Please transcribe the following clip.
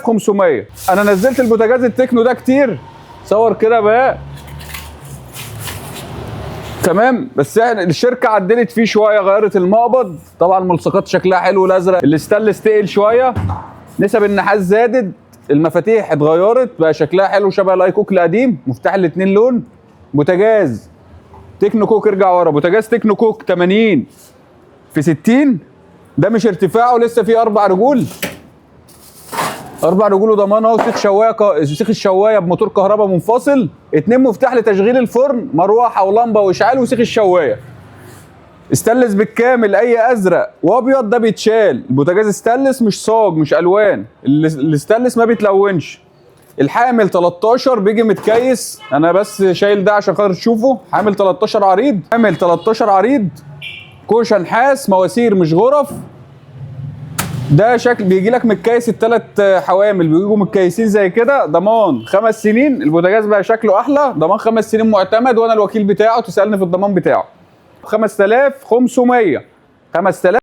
500. انا نزلت البوتاجاز التكنو ده كتير، صور كده بقى تمام. بس احنا الشركه عدلت فيه شويه، غيرت المقبض، طبعا الملصقات شكلها حلو، الازرق، الاستانلس تقل شويه، نسب النحاس زادت، المفاتيح اتغيرت بقى شكلها حلو شبه الاي كوك القديم، مفتاح الاتنين لون. بوتاجاز تكنو كوك، ارجع ورا، بوتاجاز تكنو كوك 80 في 60، ده مش ارتفاعه، لسه فيه 4 رجول، 4 رجول وضمان اهو. سيخ الشوايه بموتور كهرباء منفصل، 2 مفتاح لتشغيل الفرن، مروحه ولمبه واشعال، وسيخ الشوايه. استانلس بالكامل، اي ازرق وابيض ده بيتشال. البوتاجاز استانلس مش صاج مش الوان، الاستانلس ما بيتلونش. الحامل 13 بيجي متكيس، انا بس شايل ده عشان خاطر تشوفه. حامل 13 عريض، حامل 13 عريض، كوشه نحاس، مواسير مش غرف. ده شكل بيجي لك متكيس، ال3 حوامل بيجوا متكيسين زي كده، ضمان 5 سنين. البوتاجاز بقى شكله احلى، ضمان 5 سنين معتمد، وانا الوكيل بتاعه، تسالني في الضمان بتاعه. 5500 5000